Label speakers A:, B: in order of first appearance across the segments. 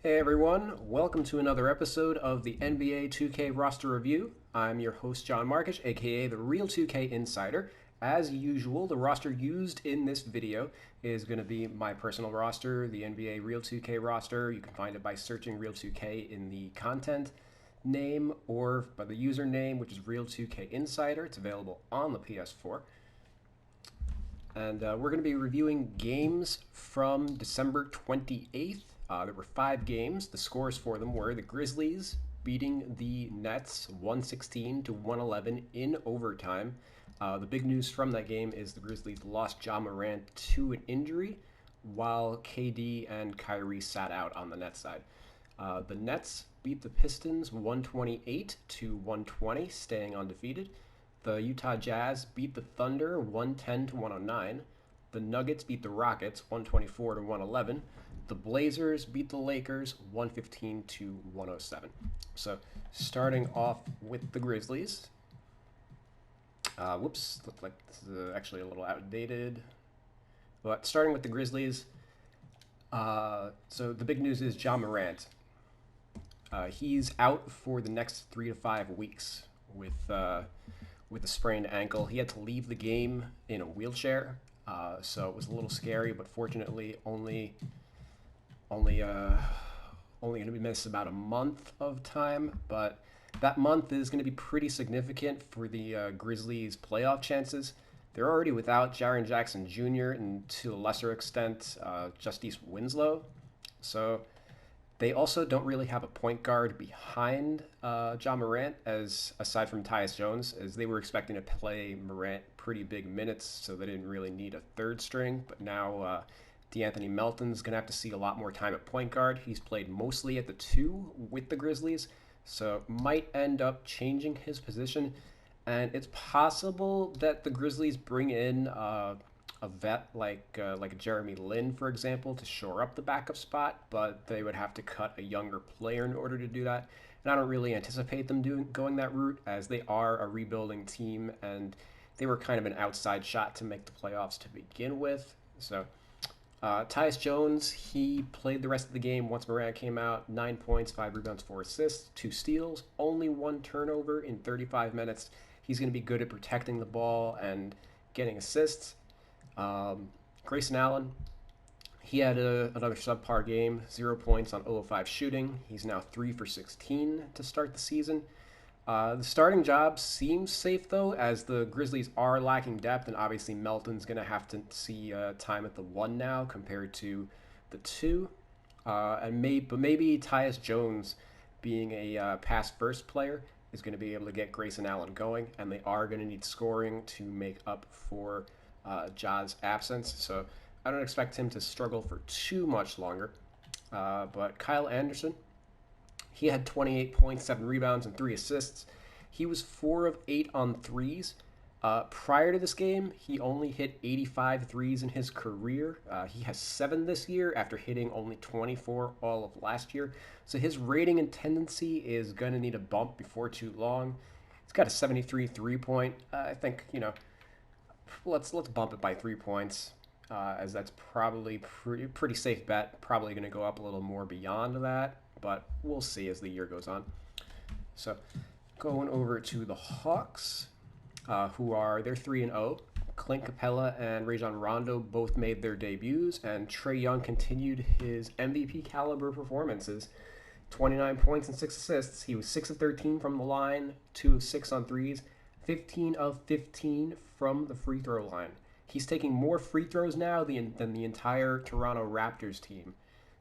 A: Hey everyone, welcome to another episode of the NBA 2K roster review. I'm your host John Markish, aka the Real 2K Insider. As usual, the roster used in this video is going to be my personal roster, the NBA Real 2K roster. You can find it by searching Real 2K in the content name or by the username, which is Real 2K Insider. It's available on the PS4. And we're going to be reviewing games from December 28th. There were 5 games. The scores for them were the Grizzlies beating the Nets 116 to 111 in overtime. The big news from that game is the Grizzlies lost Ja Morant to an injury, while KD and Kyrie sat out on the Nets side. The Nets beat the Pistons 128 to 120, staying undefeated. The Utah Jazz beat the Thunder 110 to 109. The Nuggets beat the Rockets 124 to 111. The Blazers beat the Lakers 115 to 107. So starting off with the Grizzlies. Looks like this is actually a little outdated. But starting with the Grizzlies, so the big news is Ja Morant. He's out for the next 3 to 5 weeks with a sprained ankle. He had to leave the game in a wheelchair, so it was a little scary. But fortunately, only going to be missed about a month of time. But that month is going to be pretty significant for the Grizzlies' playoff chances. They're already without Jaren Jackson Jr. and to a lesser extent Justice Winslow. So they also don't really have a point guard behind Ja Morant, as aside from Tyus Jones, as they were expecting to play Morant pretty big minutes, so they didn't really need a third string. But now DeAnthony Melton's going to have to see a lot more time at point guard. He's played mostly at the 2 with the Grizzlies, so might end up changing his position. And it's possible that the Grizzlies bring in a vet like Jeremy Lin, for example, to shore up the backup spot, but they would have to cut a younger player in order to do that. And I don't really anticipate them going that route, as they are a rebuilding team, and they were kind of an outside shot to make the playoffs to begin with. So Tyus Jones, he played the rest of the game once Morant came out. 9 points, 5 rebounds, 4 assists, 2 steals, only 1 turnover in 35 minutes. He's going to be good at protecting the ball and getting assists. Grayson Allen, he had another subpar game, 0 points on 0 of 5 shooting. He's now 3 for 16 to start the season. The starting job seems safe, though, as the Grizzlies are lacking depth, and obviously Melton's going to have to see time at the 1 now compared to the 2. But maybe Tyus Jones, being a pass-first player, is going to be able to get Grayson Allen going, and they are going to need scoring to make up for Ja's absence. So I don't expect him to struggle for too much longer. But Kyle Anderson, he had 28 points, 7 rebounds, and 3 assists. He was 4 of 8 on threes. Prior to this game, he only hit 85 threes in his career. He has 7 this year after hitting only 24 all of last year. So his rating and tendency is going to need a bump before too long. He's got a 73 3-point. I think, let's bump it by 3 points, as that's probably pretty safe bet. Probably going to go up a little more beyond that, but we'll see as the year goes on. So going over to the Hawks, they're 3-0. Clint Capella and Rajon Rondo both made their debuts, and Trae Young continued his MVP caliber performances. 29 points and 6 assists. He was 6 of 13 from the line, 2 of 6 on threes, 15 of 15 from the free throw line. He's taking more free throws now than the entire Toronto Raptors team.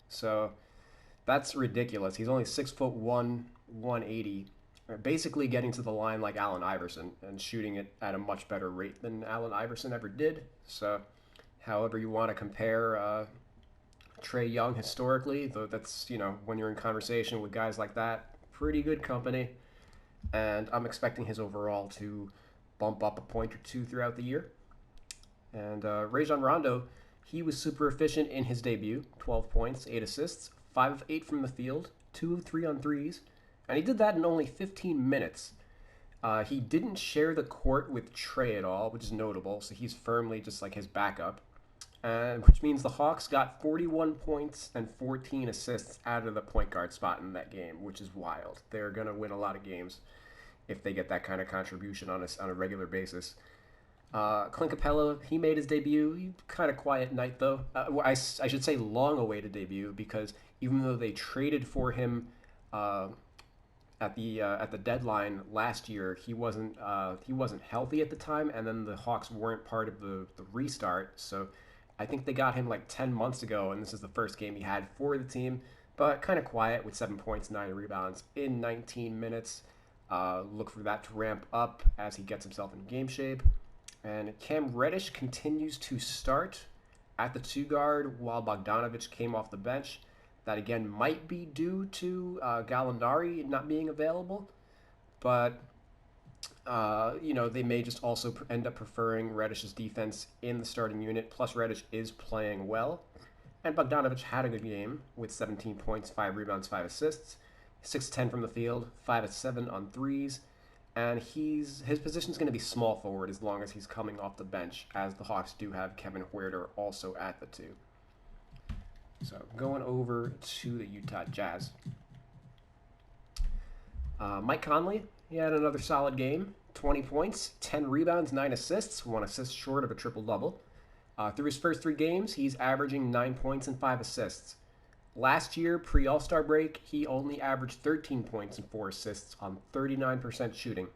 A: So that's ridiculous. He's only 6'1", 180, basically getting to the line like Allen Iverson and shooting it at a much better rate than Allen Iverson ever did. So however you want to compare Trae Young historically, though that's, when you're in conversation with guys like that, pretty good company. And I'm expecting his overall to bump up a point or 2 throughout the year. And Rajon Rondo, he was super efficient in his debut. 12 points, 8 assists, 5 of 8 from the field, 2 of 3 on threes. And he did that in only 15 minutes. He didn't share the court with Trae at all, which is notable. So he's firmly just like his backup. which means the Hawks got 41 points and 14 assists out of the point guard spot in that game, which is wild. They're going to win a lot of games if they get that kind of contribution on a regular basis. Clint Capella, he made his debut. Kind of quiet night, though. I should say long-awaited debut, because even though they traded for him at the deadline last year, he wasn't healthy at the time, and then the Hawks weren't part of the restart. So I think they got him like 10 months ago, and this is the first game he had for the team. But kind of quiet with 7 points, 9 rebounds in 19 minutes. Look for that to ramp up as he gets himself in game shape. And Cam Reddish continues to start at the 2 guard while Bogdanovic came off the bench. That again might be due to Gallinari not being available, but they may just also end up preferring Reddish's defense in the starting unit. Plus, Reddish is playing well, and Bogdanovic had a good game with 17 points, 5 rebounds, 5 assists, 6-10 from the field, 5-7 on threes. And his position is going to be small forward as long as he's coming off the bench, as the Hawks do have Kevin Huerter also at the 2. So going over to the Utah Jazz. Mike Conley, he had another solid game. 20 points, 10 rebounds, 9 assists, 1 assist short of a triple-double. Through his first 3 games, he's averaging 9 points and 5 assists. Last year, pre-All-Star break, he only averaged 13 points and 4 assists on 39% shooting.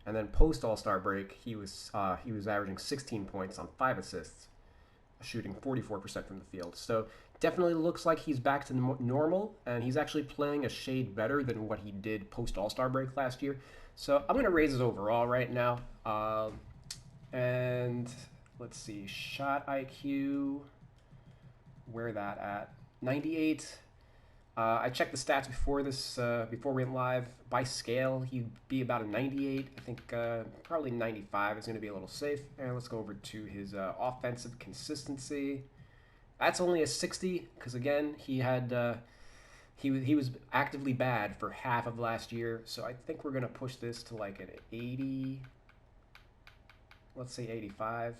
A: And then post-All-Star break, he was averaging 16 points on 5 assists, shooting 44% from the field. So definitely looks like he's back to normal, and he's actually playing a shade better than what he did post-All-Star break last year. So I'm going to raise his overall right now. And let's see, shot IQ, where that at? 98. I checked the stats before we went live. By scale, he'd be about a 98. I think probably 95 is going to be a little safe. And let's go over to his offensive consistency. That's only a 60, because again, he was actively bad for half of last year. So I think we're going to push this to like an 80. Let's say 85.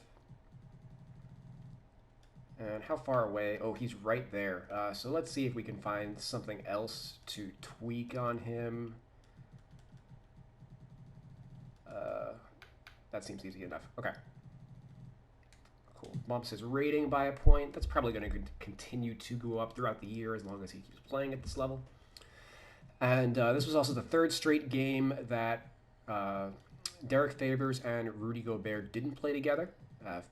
A: And how far away? Oh, he's right there. So let's see if we can find something else to tweak on him. That seems easy enough. Okay. Cool. Bumps his rating by a point. That's probably going to continue to go up throughout the year as long as he keeps playing at this level. And this was also the 3rd straight game that Derek Favors and Rudy Gobert didn't play together.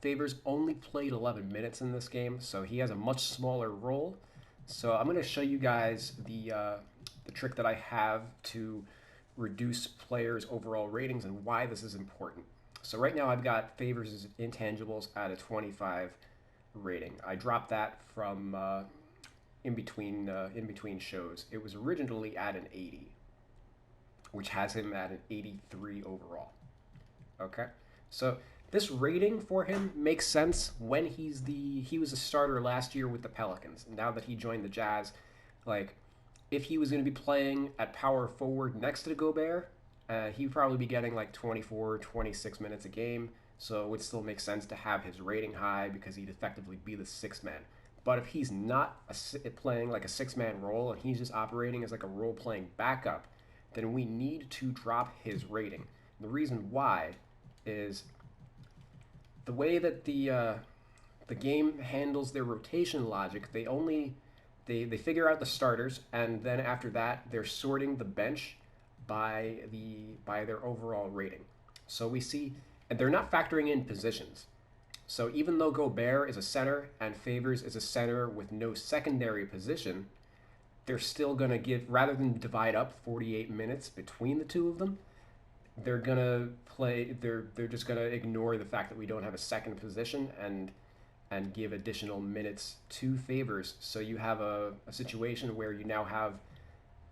A: Favors only played 11 minutes in this game, so he has a much smaller role. So I'm going to show you guys the trick that I have to reduce players' overall ratings and why this is important. So right now I've got Favors' intangibles at a 25 rating. I dropped that from in between shows. It was originally at an 80, which has him at an 83 overall. Okay, so this rating for him makes sense when he was a starter last year with the Pelicans. Now that he joined the Jazz, like if he was going to be playing at power forward next to Gobert, he'd probably be getting like 24, 26 minutes a game. So it would still make sense to have his rating high because he'd effectively be the 6th man. But if he's not playing like a 6-man role and he's just operating as like a role-playing backup, then we need to drop his rating. The reason why is the way that the game handles their rotation logic. They figure out the starters, and then after that they're sorting the bench by their overall rating. So we see, and they're not factoring in positions. So even though Gobert is a center and Favors is a center with no secondary position, they're still going to give, rather than divide up 48 minutes between the two of them, they're gonna play. They're just gonna ignore the fact that we don't have a second position and give additional minutes to Favors. So you have a situation where you now have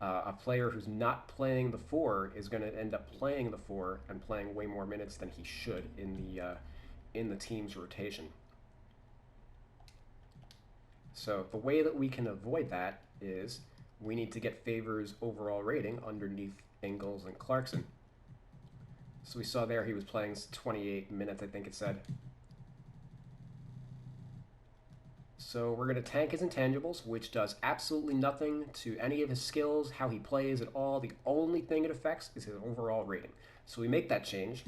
A: a player who's not playing the 4 is going to end up playing the 4 and playing way more minutes than he should in the team's rotation. So the way that we can avoid that is we need to get Favors' overall rating underneath Ingles and Clarkson. So we saw there he was playing 28 minutes, I think it said. So we're going to tank his intangibles, which does absolutely nothing to any of his skills, how he plays at all. The only thing it affects is his overall rating. So we make that change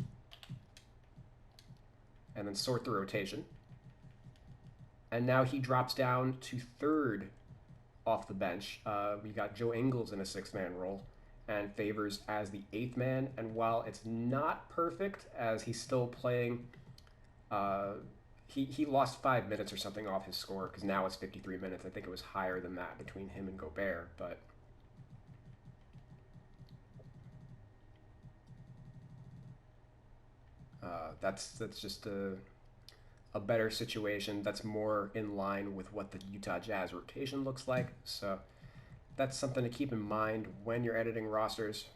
A: and then sort the rotation. And now he drops down to third off the bench. We got Joe Ingles in a six-man role and Favors as the eighth man. And while it's not perfect, as he's still playing, he lost 5 minutes or something off his score because now it's 53 minutes. I think it was higher than that between him and Gobert, but that's just a better situation. That's more in line with what the Utah Jazz rotation looks like. So that's something to keep in mind when you're editing rosters.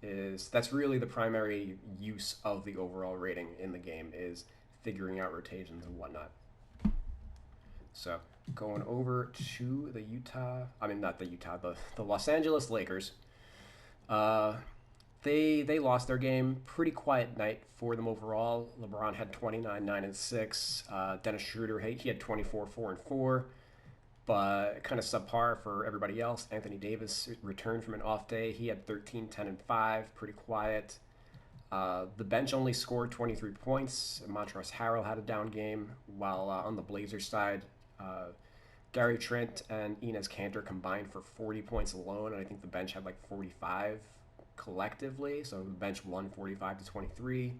A: That's really the primary use of the overall rating in the game, is figuring out rotations and whatnot. So going over to the the Los Angeles Lakers. They lost their game. Pretty quiet night for them overall. LeBron had 29, 9, and 6. Dennis Schroeder, he had 24, 4, and 4. But kind of subpar for everybody else. Anthony Davis returned from an off day. He had 13, 10, and 5. Pretty quiet. The bench only scored 23 points. Montrezl Harrell had a down game, while on the Blazers side, Gary Trent and Enes Kanter combined for 40 points alone, and I think the bench had like 45 collectively. So the bench won 45-23,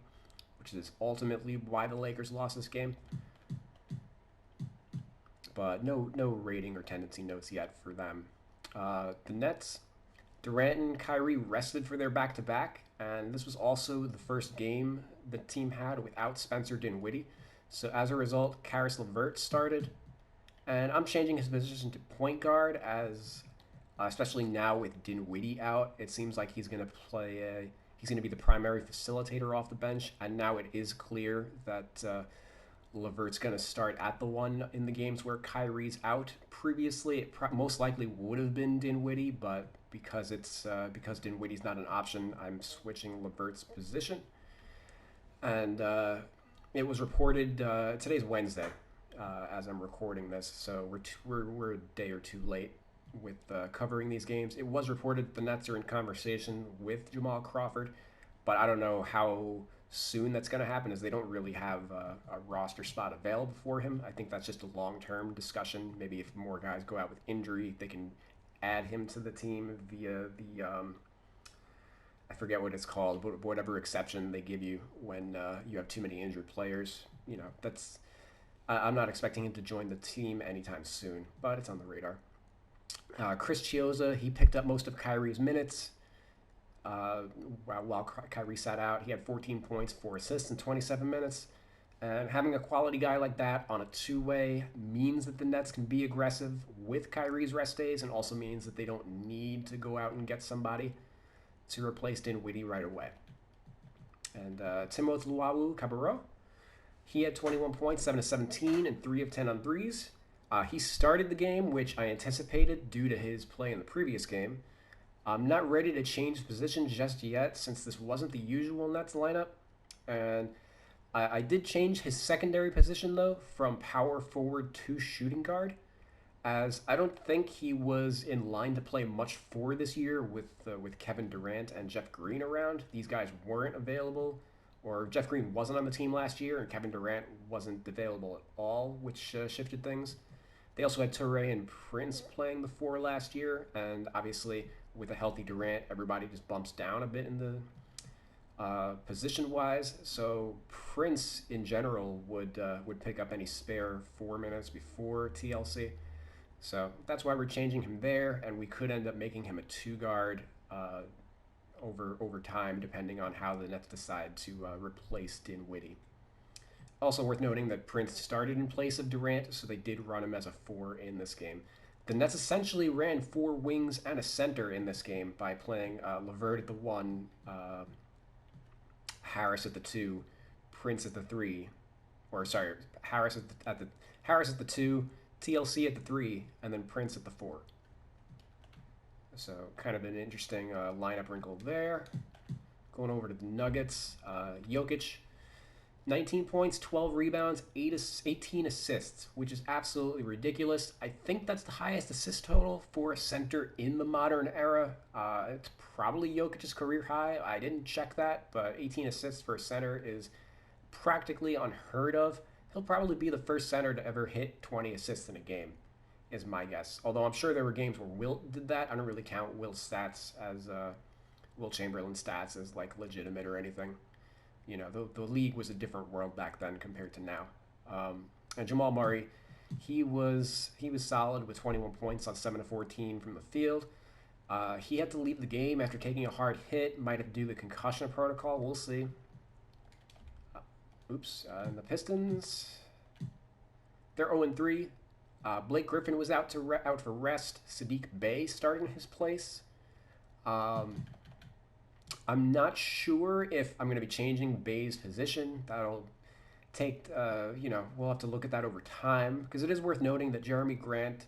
A: which is ultimately why the Lakers lost this game. But no rating or tendency notes yet for them. The Nets, Durant and Kyrie rested for their back-to-back, and this was also the first game the team had without Spencer Dinwiddie. So as a result, Karis LeVert started, and I'm changing his position to point guard, as especially now with Dinwiddie out, it seems like he's going to be the primary facilitator off the bench, and now it is clear that LeVert's going to start at the one in the games where Kyrie's out. Previously, it most likely would have been Dinwiddie, but because Dinwiddie's not an option, I'm switching LeVert's position. And it was reported today's Wednesday, as I'm recording this, so we're a day or two late with covering these games. It was reported the Nets are in conversation with Jamal Crawford, but I don't know how soon that's going to happen, as they don't really have a roster spot available for him. I think that's just a long-term discussion. Maybe if more guys go out with injury, they can add him to the team via the I forget what it's called, but whatever exception they give you when you have too many injured players. I'm not expecting him to join the team anytime soon, but it's on the radar. Chris Chiozza, he picked up most of Kyrie's minutes. While Kyrie sat out, he had 14 points, 4 assists in 27 minutes. And having a quality guy like that on a two-way means that the Nets can be aggressive with Kyrie's rest days, and also means that they don't need to go out and get somebody to replace Dinwiddie right away. And Timothé Luwawu-Cabarrot, he had 21 points, 7 of 17, and 3 of 10 on threes. He started the game, which I anticipated due to his play in the previous game. I'm not ready to change position just yet, since this wasn't the usual Nets lineup. And I did change his secondary position, though, from power forward to shooting guard, as I don't think he was in line to play much for this year with Kevin Durant and Jeff Green around. These guys weren't available, or Jeff Green wasn't on the team last year, and Kevin Durant wasn't available at all, which shifted things. They also had Touré and Prince playing the 4 last year, and obviously with a healthy Durant, everybody just bumps down a bit in the position-wise. So Prince, in general, would pick up any spare 4 minutes before TLC. So that's why we're changing him there, and we could end up making him a 2-guard over time, depending on how the Nets decide to replace Dinwiddie. Also worth noting that Prince started in place of Durant, so they did run him as a 4 in this game. The Nets essentially ran 4 wings and a center in this game by playing LeVert at the 1, Harris at the 2, Prince at the 3, Harris at the 2, TLC at the 3, and then Prince at the 4. So kind of an interesting lineup wrinkle there. Going over to the Nuggets, Jokic. 19 points, 12 rebounds, 18 assists, which is absolutely ridiculous. I think that's the highest assist total for a center in the modern era. It's probably Jokic's career high. I didn't check that, but 18 assists for a center is practically unheard of. He'll probably be the first center to ever hit 20 assists in a game, is my guess. Although I'm sure there were games where Wilt did that. I don't really count Wilt's stats as Wilt Chamberlain's stats as like legitimate or anything. You know, the league was a different world back then compared to now. And Jamal Murray, he was solid with 21 points on 7 of 14 from the field. He had to leave the game after taking a hard hit. Might have to do the concussion protocol. We'll see. And the Pistons, they're 0-3. Blake Griffin was out for rest. Sadiq Bey starting in his place. I'm not sure if I'm going to be changing Bey's position. That'll take, we'll have to look at that over time, because it is worth noting that Jeremy Grant,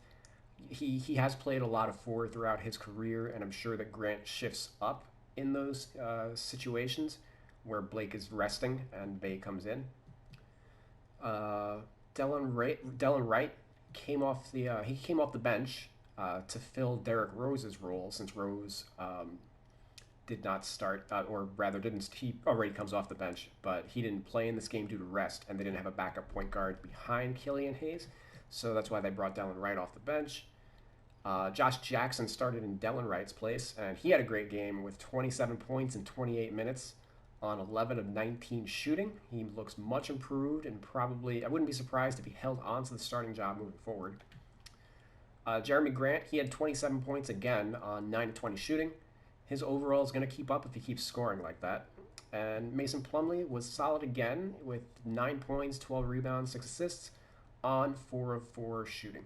A: he has played a lot of 4 throughout his career, and I'm sure that Grant shifts up in those situations where Blake is resting and Bey comes in. Delon Wright came off the bench to fill Derrick Rose's role, since Rose did not start, or rather didn't. He already comes off the bench, but he didn't play in this game due to rest, and they didn't have a backup point guard behind Killian Hayes, so that's why they brought Delon Wright off the bench. Josh Jackson started in Delon Wright's place, and he had a great game with 27 points in 28 minutes on 11 of 19 shooting. He looks much improved, and probably, I wouldn't be surprised if he held on to the starting job moving forward. Jeremy Grant, he had 27 points again on 9 of 20 shooting. His overall is going to keep up if he keeps scoring like that. And Mason Plumlee was solid again with 9 points, 12 rebounds, 6 assists on 4 of 4 shooting.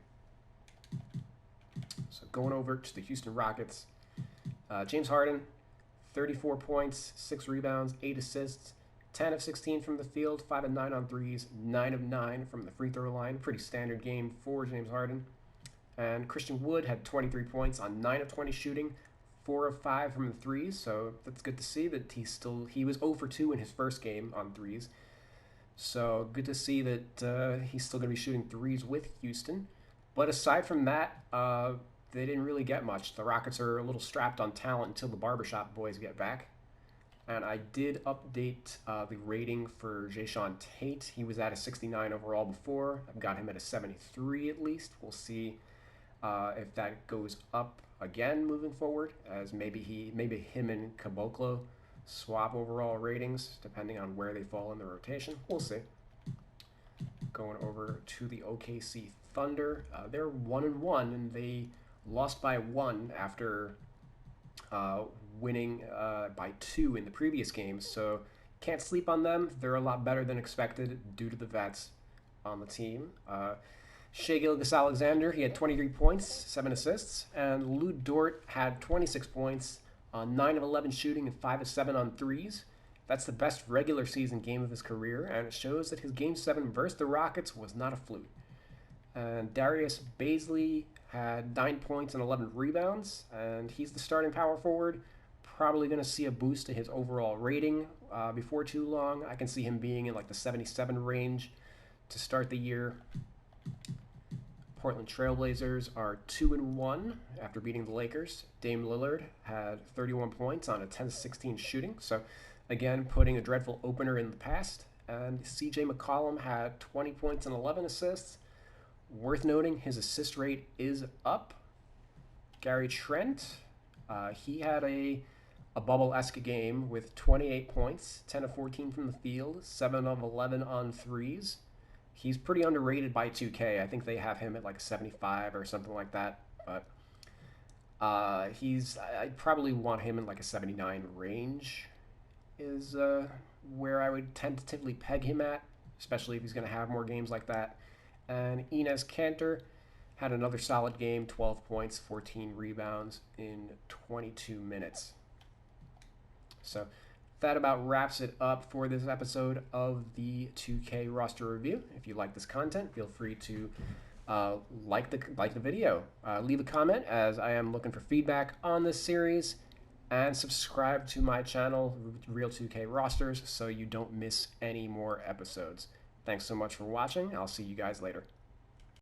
A: So going over to the Houston Rockets, James Harden, 34 points, 6 rebounds, 8 assists, 10 of 16 from the field, 5 of 9 on threes, 9 of 9 from the free throw line. Pretty standard game for James Harden. And Christian Wood had 23 points on 9 of 20 shooting, 4 of 5 from the threes, so that's good to see that he was 0 for 2 in his first game on threes. So good to see that he's still going to be shooting threes with Houston. But aside from that, they didn't really get much. The Rockets are a little strapped on talent until the barbershop boys get back. And I did update the rating for Jae'Sean Tate. He was at a 69 overall before. I've got him at a 73 at least. We'll see if that goes up again moving forward, as maybe him and Caboclo swap overall ratings depending on where they fall in the rotation. We'll see. Going over to the OKC Thunder, they're 1-1, and they lost by 1 after winning by 2 in the previous games. So can't sleep on them. They're a lot better than expected due to the vets on the team. Shai Gilgeous-Alexander, he had 23 points, 7 assists, and Lou Dort had 26 points on 9 of 11 shooting and 5 of 7 on threes. That's the best regular season game of his career, and it shows that his Game 7 versus the Rockets was not a fluke. And Darius Bazley had 9 points and 11 rebounds, and he's the starting power forward. Probably going to see a boost to his overall rating before too long. I can see him being in like the 77 range to start the year. Portland Trailblazers are 2-1 after beating the Lakers. Dame Lillard had 31 points on a 10-16 shooting, so again putting a dreadful opener in the past. And CJ McCollum had 20 points and 11 assists. Worth noting, his assist rate is up. Gary Trent, he had a bubble-esque game with 28 points, 10 of 14 from the field, 7 of 11 on threes. He's pretty underrated by 2K. I think they have him at like 75 or something like that. But I'd probably want him in like a 79 range is where I would tentatively peg him at, especially if he's going to have more games like that. And Enes Kanter had another solid game, 12 points, 14 rebounds in 22 minutes. So that about wraps it up for this episode of the 2K roster review. If you like this content, feel free to like the video. Leave a comment, as I am looking for feedback on this series. and subscribe to my channel, Real 2K Rosters, so you don't miss any more episodes. Thanks so much for watching. I'll see you guys later.